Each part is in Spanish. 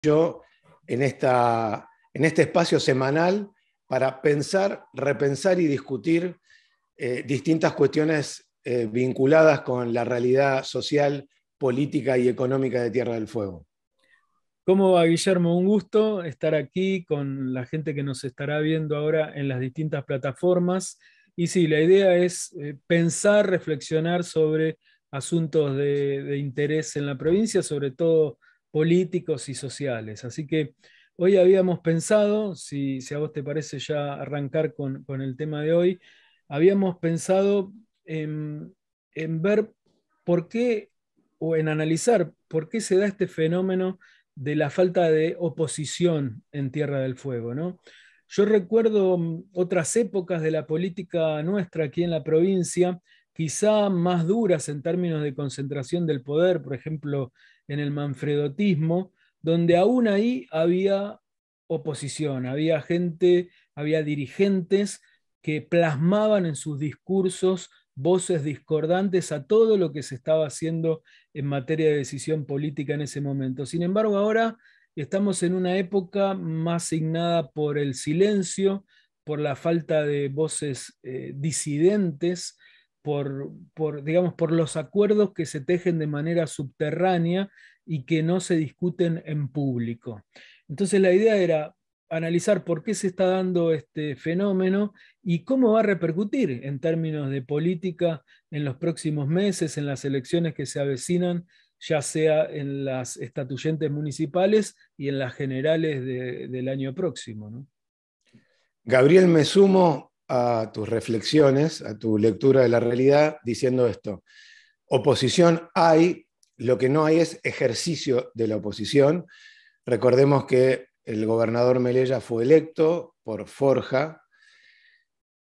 yo en este espacio semanal para pensar, repensar y discutir distintas cuestiones vinculadas con la realidad social, política y económica de Tierra del Fuego. ¿Cómo va, Guillermo? Un gusto estar aquí con la gente que nos estará viendo ahora en las distintas plataformas. Y sí, la idea es pensar, reflexionar sobre asuntos de interés en la provincia, sobre todo políticos y sociales. Así que hoy habíamos pensado, si a vos te parece ya arrancar con el tema de hoy, habíamos pensado en ver por qué, o en analizar por qué se da este fenómeno de la falta de oposición en Tierra del Fuego, ¿no? Yo recuerdo otras épocas de la política nuestra aquí en la provincia, quizá más duras en términos de concentración del poder, por ejemplo, en el manfredotismo, donde aún ahí había oposición, había gente, había dirigentes que plasmaban en sus discursos voces discordantes a todo lo que se estaba haciendo en materia de decisión política en ese momento. Sin embargo, ahora estamos en una época más signada por el silencio, por la falta de voces disidentes, digamos, por los acuerdos que se tejen de manera subterránea y que no se discuten en público. Entonces la idea era analizar por qué se está dando este fenómeno y cómo va a repercutir en términos de política en los próximos meses, en las elecciones que se avecinan, ya sea en las estatuyentes municipales y en las generales del año próximo, ¿no? Gabriel, me sumo a tus reflexiones, a tu lectura de la realidad, diciendo esto. Oposición hay, lo que no hay es ejercicio de la oposición. Recordemos que el gobernador Melella fue electo por Forja,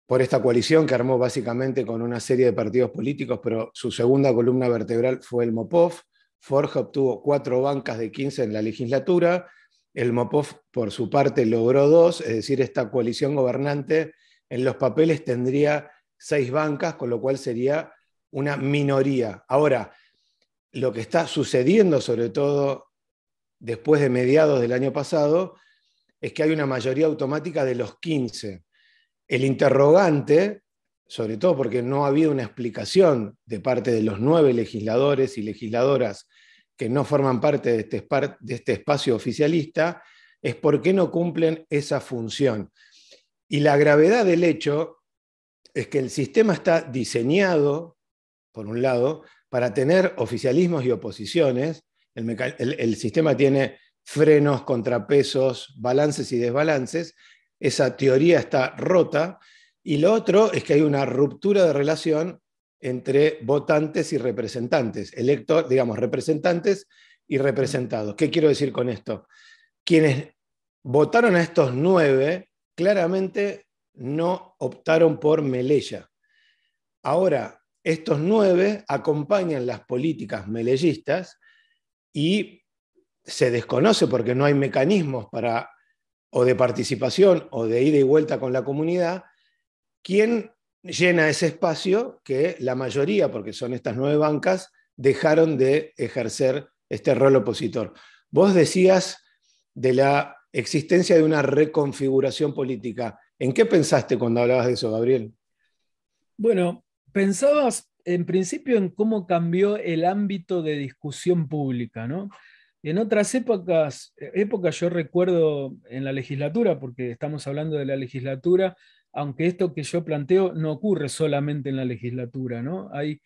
por esta coalición que armó básicamente con una serie de partidos políticos, pero su segunda columna vertebral fue el MOPOF. Forja obtuvo 4 bancas de 15 en la legislatura. El MOPOF, por su parte, logró 2, es decir, esta coalición gobernante en los papeles tendría 6 bancas, con lo cual sería una minoría. Ahora, lo que está sucediendo, sobre todo después de mediados del año pasado, es que hay una mayoría automática de los 15. El interrogante, sobre todo porque no ha habido una explicación de parte de los 9 legisladores y legisladoras que no forman parte de este espacio oficialista, es por qué no cumplen esa función. Y la gravedad del hecho es que el sistema está diseñado, por un lado, para tener oficialismos y oposiciones. El sistema tiene frenos, contrapesos, balances y desbalances. Esa teoría está rota. Y lo otro es que hay una ruptura de relación entre votantes y representantes, digamos, representantes y representados. ¿Qué quiero decir con esto? Quienes votaron a estos 9 claramente no optaron por Melella. Ahora, estos 9 acompañan las políticas melellistas y se desconoce porque no hay mecanismos para, o de participación o de ida y vuelta con la comunidad, quién llena ese espacio que la mayoría, porque son estas 9 bancas, dejaron de ejercer este rol opositor. Vos decías de la existencia de una reconfiguración política. ¿En qué pensaste cuando hablabas de eso, Gabriel? Bueno, pensabas en principio en cómo cambió el ámbito de discusión pública, ¿no? En otras épocas yo recuerdo en la legislatura, porque estamos hablando de la legislatura, aunque esto que yo planteo no ocurre solamente en la legislatura, ¿no? Hay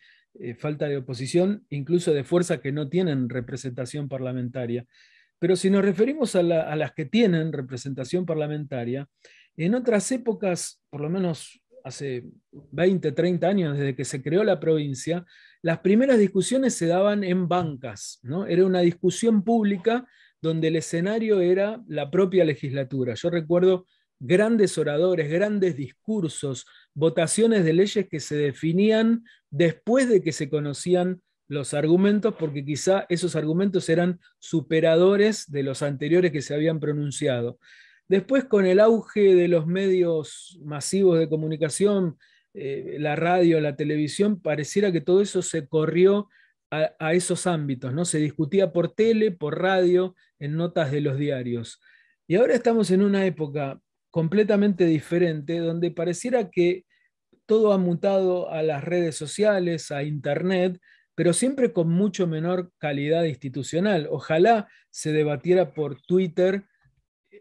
falta de oposición, incluso de fuerzas que no tienen representación parlamentaria. Pero si nos referimos a las que tienen representación parlamentaria, en otras épocas, por lo menos hace 20, 30 años desde que se creó la provincia, las primeras discusiones se daban en bancas, ¿no? Era una discusión pública donde el escenario era la propia legislatura. Yo recuerdo grandes oradores, grandes discursos, votaciones de leyes que se definían después de que se conocían los argumentos, porque quizá esos argumentos eran superadores de los anteriores que se habían pronunciado. Después, con el auge de los medios masivos de comunicación, la radio, la televisión, pareciera que todo eso se corrió a esos ámbitos, ¿no? Se discutía por tele, por radio, en notas de los diarios. Y ahora estamos en una época completamente diferente, donde pareciera que todo ha mutado a las redes sociales, a Internet, pero siempre con mucho menor calidad institucional. Ojalá se debatiera por Twitter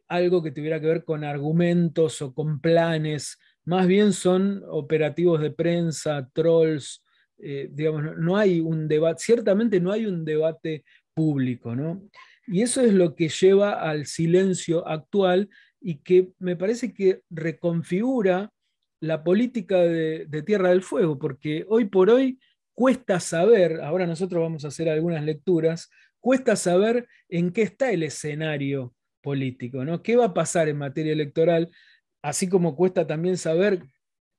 algo que tuviera que ver con argumentos o con planes, más bien son operativos de prensa, trolls, digamos, no hay un debate, ciertamente no hay un debate público, ¿no? Y eso es lo que lleva al silencio actual y que me parece que reconfigura la política de Tierra del Fuego, porque hoy por hoy cuesta saber, ahora nosotros vamos a hacer algunas lecturas, cuesta saber en qué está el escenario político, ¿no? ¿Qué va a pasar en materia electoral? Así como cuesta también saber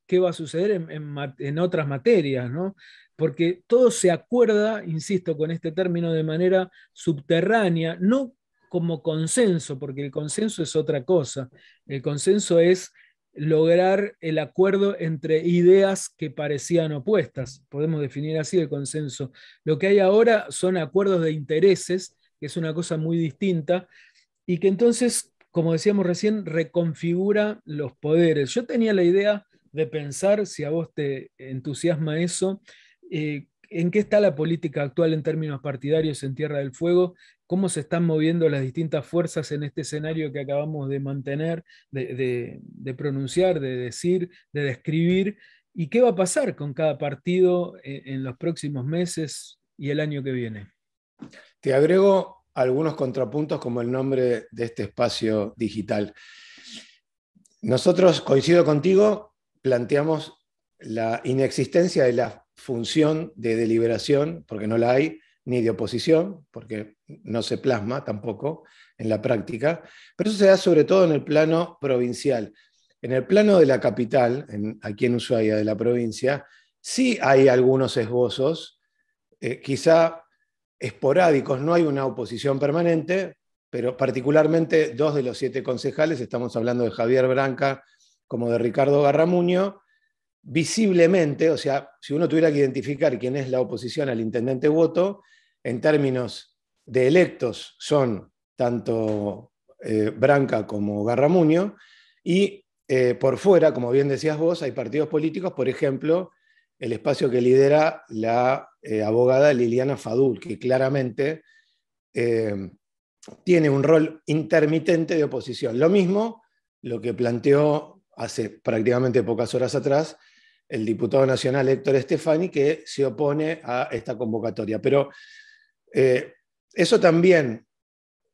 qué va a suceder en otras materias, ¿no? Porque todo se acuerda, insisto, con este término de manera subterránea, no como consenso, porque el consenso es otra cosa. El consenso es lograr el acuerdo entre ideas que parecían opuestas. Podemos definir así el consenso. Lo que hay ahora son acuerdos de intereses, que es una cosa muy distinta, y que entonces, como decíamos recién, reconfigura los poderes. Yo tenía la idea de pensar, si a vos te entusiasma eso, en qué está la política actual en términos partidarios en Tierra del Fuego, cómo se están moviendo las distintas fuerzas en este escenario que acabamos de mantener, de pronunciar, de decir, de describir, y qué va a pasar con cada partido en los próximos meses y el año que viene. Te agrego algunos contrapuntos como el nombre de este espacio digital. Nosotros, coincido contigo, planteamos la inexistencia de la función de deliberación, porque no la hay, ni de oposición, porque no se plasma tampoco en la práctica, pero eso se da sobre todo en el plano provincial. En el plano de la capital, aquí en Ushuaia, de la provincia, sí hay algunos esbozos, quizá esporádicos, no hay una oposición permanente, pero particularmente 2 de los 7 concejales, estamos hablando de Javier Branca como de Ricardo Garramuño, visiblemente, o sea, si uno tuviera que identificar quién es la oposición al intendente Boto, en términos de electos son tanto Branca como Garramuño, y por fuera, como bien decías vos, hay partidos políticos, por ejemplo, el espacio que lidera la abogada Liliana Fadul, que claramente tiene un rol intermitente de oposición. Lo mismo lo que planteó hace prácticamente pocas horas atrás el diputado nacional Héctor Stefani, que se opone a esta convocatoria. Pero eso también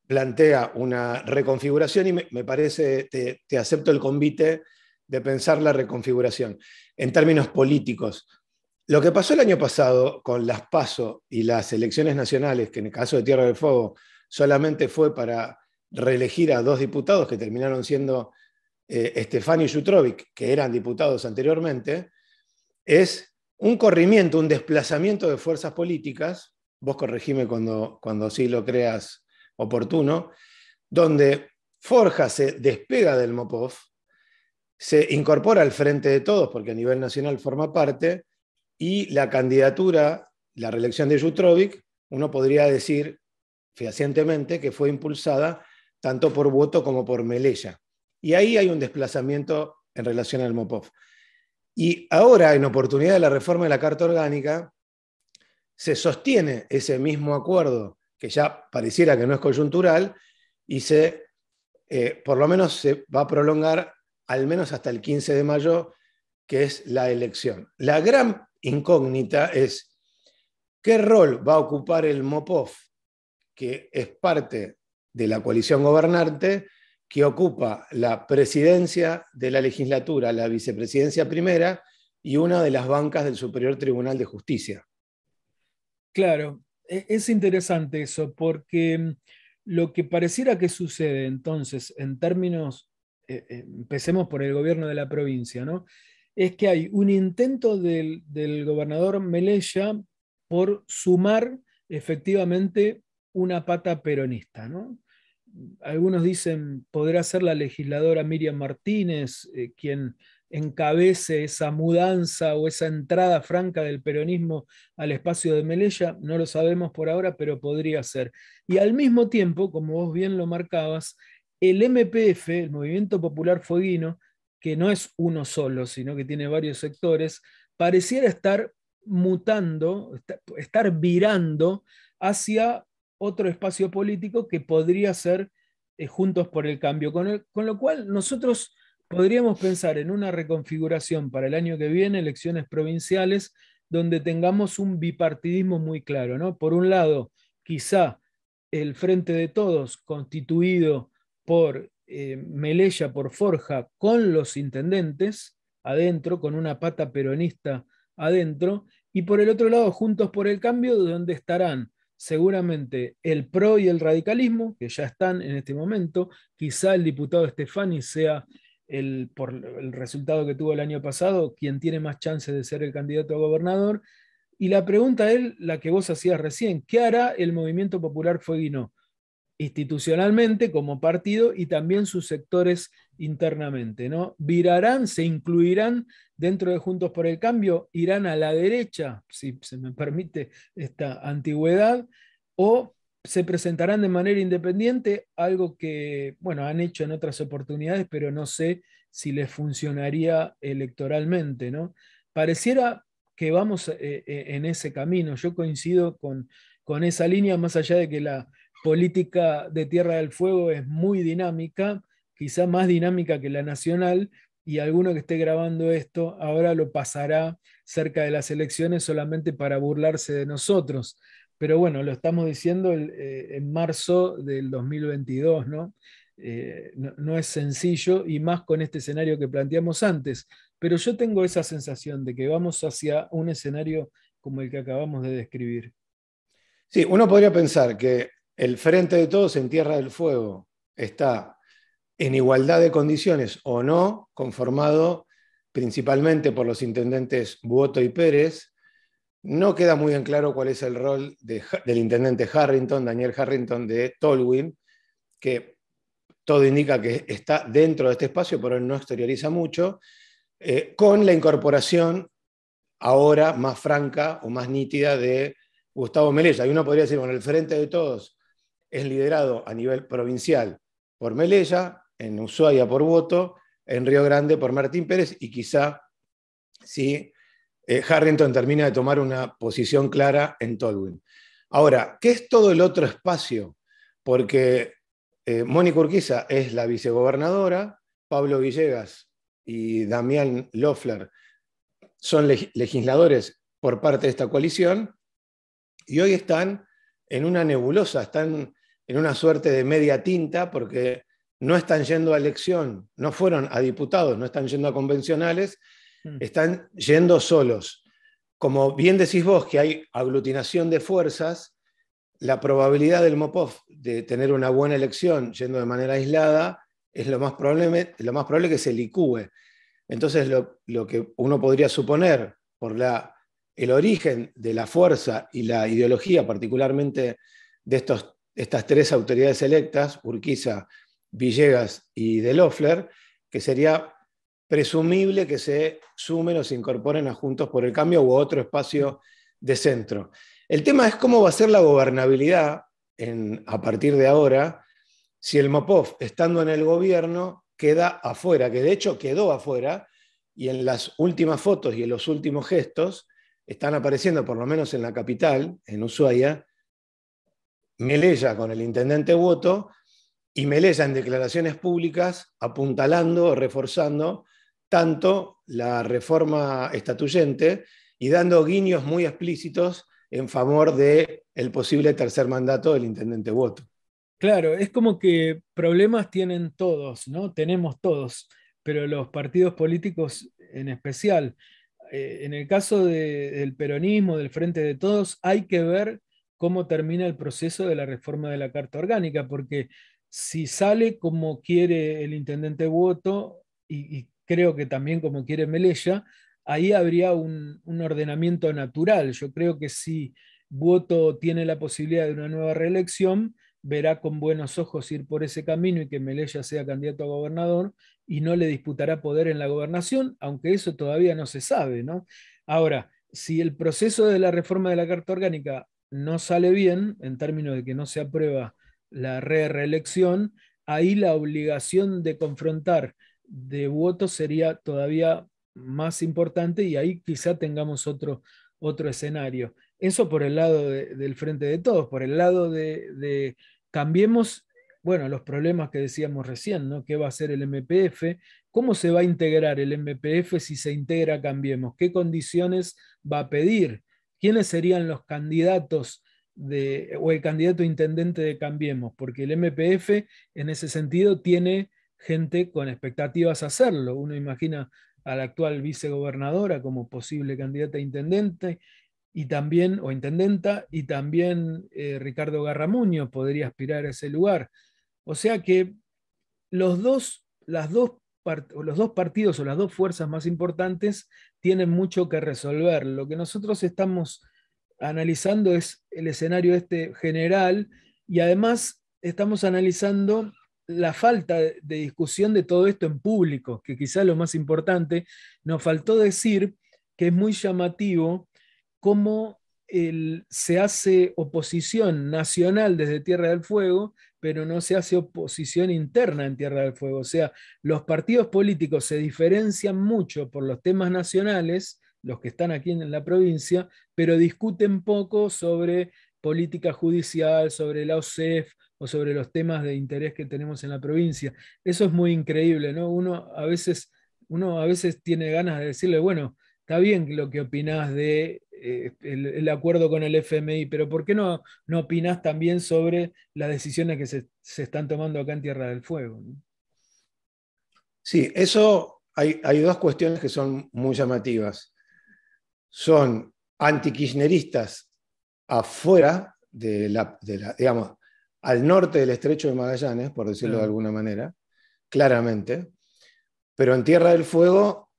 plantea una reconfiguración y me parece, te acepto el convite de pensar la reconfiguración en términos políticos. Lo que pasó el año pasado con las PASO y las elecciones nacionales, que en el caso de Tierra del Fuego solamente fue para reelegir a 2 diputados que terminaron siendo Stefani y Jutrovic, que eran diputados anteriormente, es un corrimiento, un desplazamiento de fuerzas políticas, vos corregime cuando sí lo creas oportuno, donde Forja se despega del MOPOF, se incorpora al Frente de Todos, porque a nivel nacional forma parte, y la candidatura, la reelección de Jutrovic, uno podría decir fehacientemente que fue impulsada tanto por Boto como por Melella. Y ahí hay un desplazamiento en relación al MOPOF. Y ahora, en oportunidad de la reforma de la Carta Orgánica, se sostiene ese mismo acuerdo, que ya pareciera que no es coyuntural, y por lo menos se va a prolongar al menos hasta el 15 de mayo, que es la elección. La gran incógnita es qué rol va a ocupar el MOPOF, que es parte de la coalición gobernante, que ocupa la presidencia de la legislatura, la vicepresidencia primera y una de las bancas del Superior Tribunal de Justicia. Claro, es interesante eso, porque lo que pareciera que sucede entonces, en términos, empecemos por el gobierno de la provincia, ¿no? Es que hay un intento del gobernador Melella por sumar efectivamente una pata peronista, ¿no? Algunos dicen, podrá ser la legisladora Miriam Martínez, quien encabece esa mudanza o esa entrada franca del peronismo al espacio de Melella, no lo sabemos por ahora, pero podría ser. Y al mismo tiempo, como vos bien lo marcabas, el MPF, el Movimiento Popular Fueguino, que no es uno solo, sino que tiene varios sectores, pareciera estar mutando, estar virando hacia otro espacio político que podría ser Juntos por el Cambio, con lo cual nosotros podríamos pensar en una reconfiguración para el año que viene, elecciones provinciales, donde tengamos un bipartidismo muy claro, ¿no? Por un lado, quizá el Frente de Todos, constituido por Melella, por Forja, con los intendentes adentro, con una pata peronista adentro, y por el otro lado, Juntos por el Cambio, donde estarán seguramente el PRO y el radicalismo, que ya están en este momento, quizá el diputado Stefani sea por el resultado que tuvo el año pasado, quien tiene más chances de ser el candidato a gobernador. Y la pregunta es la que vos hacías recién, ¿qué hará el Movimiento Popular Fueguino institucionalmente como partido y también sus sectores internamente, ¿no? ¿Virarán, se incluirán dentro de Juntos por el Cambio, irán a la derecha, si se me permite esta antigüedad, o se presentarán de manera independiente, algo que, bueno, han hecho en otras oportunidades, pero no sé si les funcionaría electoralmente, ¿no? Pareciera que vamos en ese camino. Yo coincido con esa línea, más allá de que la política de Tierra del Fuego es muy dinámica, quizá más dinámica que la nacional, y alguno que esté grabando esto ahora lo pasará cerca de las elecciones solamente para burlarse de nosotros. Pero bueno, lo estamos diciendo en marzo del 2022, ¿no? No es sencillo, y más con este escenario que planteamos antes. Pero yo tengo esa sensación de que vamos hacia un escenario como el que acabamos de describir. Sí, uno podría pensar que el Frente de Todos en Tierra del Fuego está en igualdad de condiciones o no, conformado principalmente por los intendentes Buoto y Pérez. No queda muy en claro cuál es el rol del intendente Harrington, Daniel Harrington de Tolwyn, que todo indica que está dentro de este espacio, pero él no exterioriza mucho, con la incorporación ahora más franca o más nítida de Gustavo Melella. Y uno podría decir, bueno, el Frente de Todos es liderado a nivel provincial por Melella, en Ushuaia por Boto, en Río Grande por Martín Pérez, y quizá si Harrington termina de tomar una posición clara en Tolwyn. Ahora, ¿qué es todo el otro espacio? Porque Mónica Urquiza es la vicegobernadora, Pablo Villegas y Damián Loeffler son legisladores por parte de esta coalición, y hoy están en una nebulosa, están en una suerte de media tinta, porque no están yendo a elección, no fueron a diputados, no están yendo a convencionales, están yendo solos. Como bien decís vos, que hay aglutinación de fuerzas, la probabilidad del MOPOF de tener una buena elección yendo de manera aislada es lo más probable que se licúe. Entonces, lo que uno podría suponer por el origen de la fuerza y la ideología, particularmente de estas tres autoridades electas, Urquiza, Villegas y de Loeffler, que sería presumible que se sumen o se incorporen a Juntos por el Cambio u otro espacio de centro. El tema es cómo va a ser la gobernabilidad a partir de ahora si el MOPOF, estando en el gobierno, queda afuera, que de hecho quedó afuera, y en las últimas fotos y en los últimos gestos están apareciendo, por lo menos en la capital, en Ushuaia, Melella con el intendente Boto, y Melella en declaraciones públicas apuntalando, reforzando tanto la reforma estatuyente y dando guiños muy explícitos en favor del posible tercer mandato del intendente Boto. Claro, es como que problemas tienen todos, ¿no? Tenemos todos, pero los partidos políticos en especial. En el caso del peronismo, del Frente de Todos, hay que ver cómo termina el proceso de la reforma de la Carta Orgánica, porque si sale como quiere el intendente Boto, y creo que también como quiere Melella, ahí habría un ordenamiento natural. Yo creo que si Boto tiene la posibilidad de una nueva reelección, verá con buenos ojos ir por ese camino y que Melella sea candidato a gobernador y no le disputará poder en la gobernación, aunque eso todavía no se sabe, ¿no? Ahora, si el proceso de la reforma de la Carta Orgánica no sale bien, en términos de que no se aprueba la reelección, ahí la obligación de confrontar de votos sería todavía más importante y ahí quizá tengamos otro escenario. Eso por el lado del Frente de Todos, por el lado de Cambiemos, bueno, los problemas que decíamos recién, ¿no? ¿Qué va a hacer el MPF? ¿Cómo se va a integrar el MPF si se integra Cambiemos? ¿Qué condiciones va a pedir? ¿Quiénes serían los candidatos o el candidato intendente de Cambiemos? Porque el MPF en ese sentido tiene gente con expectativas a hacerlo. Uno imagina a la actual vicegobernadora como posible candidata a intendente y también, o intendenta, y también Ricardo Garramuño podría aspirar a ese lugar. O sea que los dos partidos o las dos fuerzas más importantes tienen mucho que resolver. Lo que nosotros estamos analizando es el escenario este general y además estamos analizando la falta de discusión de todo esto en público, que quizá lo más importante. Nos faltó decir que es muy llamativo cómo se hace oposición nacional desde Tierra del Fuego, pero no se hace oposición interna en Tierra del Fuego. O sea, los partidos políticos se diferencian mucho por los temas nacionales, los que están aquí en la provincia, pero discuten poco sobre política judicial, sobre la OSEF o sobre los temas de interés que tenemos en la provincia. Eso es muy increíble, ¿no? Uno a veces tiene ganas de decirle, bueno, está bien lo que opinás de el acuerdo con el FMI, pero ¿por qué no opinás también sobre las decisiones que se están tomando acá en Tierra del Fuego? ¿No? Sí, eso hay dos cuestiones que son muy llamativas. Son antikirchneristas afuera digamos, al norte del estrecho de Magallanes, por decirlo de alguna manera, claramente, pero en Tierra del Fuego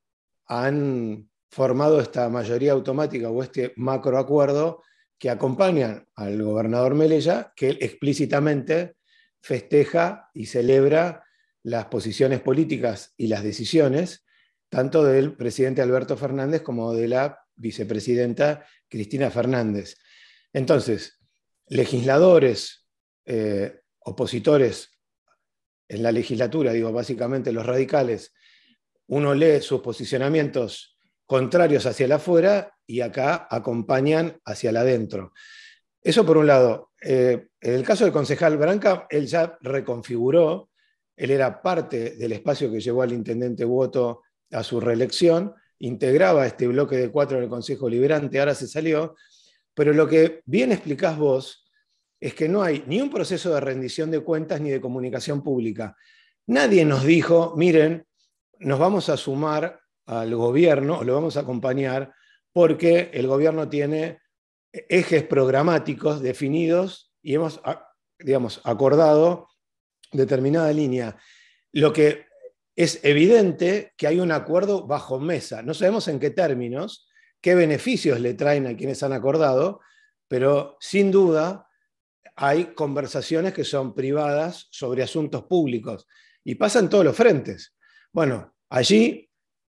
han formado esta mayoría automática o este macroacuerdo que acompañan al gobernador Melella, que él explícitamente festeja y celebra las posiciones políticas y las decisiones, tanto del presidente Alberto Fernández como de la vicepresidenta Cristina Fernández. Entonces, legisladores, opositores en la legislatura, digo, básicamente los radicales, uno lee sus posicionamientos contrarios hacia el afuera y acá acompañan hacia el adentro. Eso por un lado. En el caso del concejal Branca, él ya reconfiguró, él era parte del espacio que llevó al intendente Boto a su reelección, integraba este bloque de 4 en el Consejo Liberante, ahora se salió, pero lo que bien explicás vos es que no hay ni un proceso de rendición de cuentas ni de comunicación pública. Nadie nos dijo, miren, nos vamos a sumar al gobierno o lo vamos a acompañar porque el gobierno tiene ejes programáticos definidos y hemos, digamos, acordado determinada línea. Lo que es evidente que hay un acuerdo bajo mesa. No sabemos en qué términos, qué beneficios le traen a quienes han acordado, pero sin duda hay conversaciones que son privadas sobre asuntos públicos y pasan todos los frentes. Bueno, allí,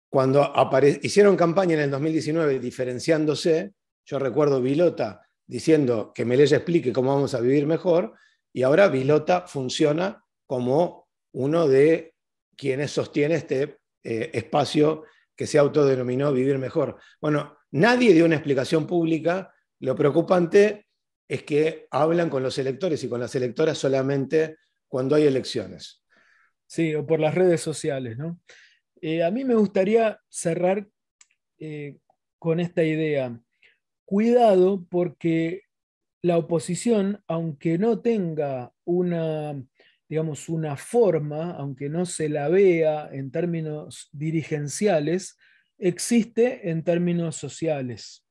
cuando hicieron campaña en el 2019 diferenciándose, yo recuerdo Vilota diciendo que Melella explique cómo vamos a vivir mejor, y ahora Vilota funciona como uno de quienes sostiene este espacio que se autodenominó Vivir Mejor. Bueno, nadie dio una explicación pública. Lo preocupante es que hablan con los electores y con las electoras solamente cuando hay elecciones. Sí, o por las redes sociales, ¿no? A mí me gustaría cerrar con esta idea. Cuidado porque la oposición, aunque no tenga digamos, una forma, aunque no se la vea en términos dirigenciales, existe en términos sociales.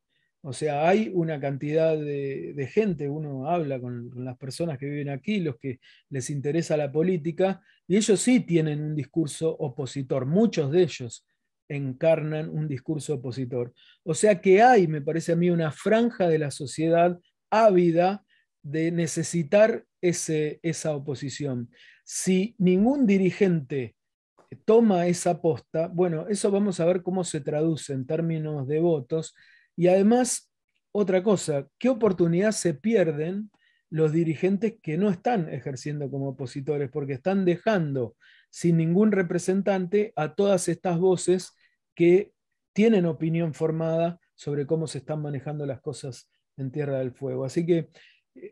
O sea, hay una cantidad de gente, uno habla con las personas que viven aquí, los que les interesa la política, y ellos sí tienen un discurso opositor, muchos de ellos encarnan un discurso opositor. O sea que hay, me parece a mí, una franja de la sociedad ávida de necesitar esa oposición. Si ningún dirigente toma esa posta, bueno, eso vamos a ver cómo se traduce en términos de votos. Y además, otra cosa, ¿qué oportunidad se pierden los dirigentes que no están ejerciendo como opositores? Porque están dejando sin ningún representante a todas estas voces que tienen opinión formada sobre cómo se están manejando las cosas en Tierra del Fuego. Así que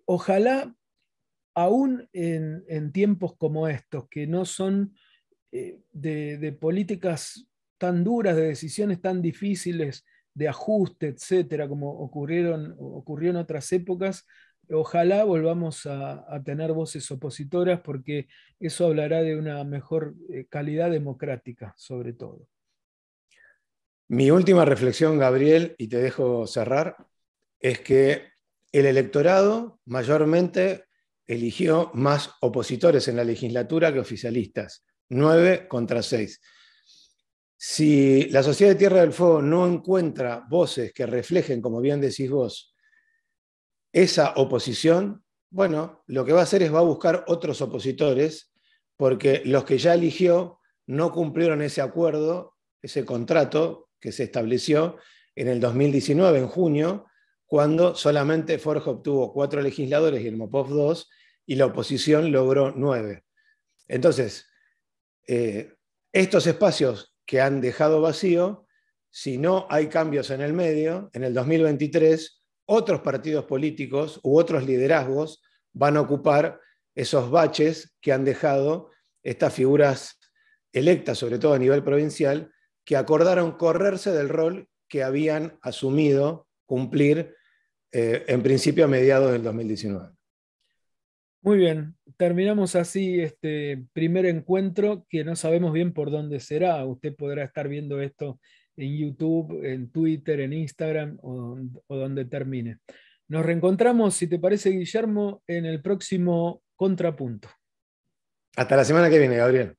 ojalá, aún en tiempos como estos, que no son de políticas tan duras, de decisiones tan difíciles, de ajuste, etcétera, como ocurrió en otras épocas, ojalá volvamos a tener voces opositoras, porque eso hablará de una mejor calidad democrática, sobre todo. Mi última reflexión, Gabriel, y te dejo cerrar, es que el electorado mayormente eligió más opositores en la legislatura que oficialistas, 9 contra 6. Si la Sociedad de Tierra del Fuego no encuentra voces que reflejen, como bien decís vos, esa oposición, bueno, lo que va a hacer es va a buscar otros opositores, porque los que ya eligió no cumplieron ese acuerdo, ese contrato que se estableció en el 2019, en junio, cuando solamente Forja obtuvo 4 legisladores y el Mopov 2, y la oposición logró 9. Entonces, estos espacios que han dejado vacío, si no hay cambios en el medio, en el 2023, otros partidos políticos u otros liderazgos van a ocupar esos baches que han dejado estas figuras electas, sobre todo a nivel provincial, que acordaron correrse del rol que habían asumido cumplir en principio a mediados del 2019. Muy bien, terminamos así este primer encuentro que no sabemos bien por dónde será. Usted podrá estar viendo esto en YouTube, en Twitter, en Instagram o donde termine. Nos reencontramos, si te parece, Guillermo, en el próximo Contrapunto. Hasta la semana que viene, Gabriel.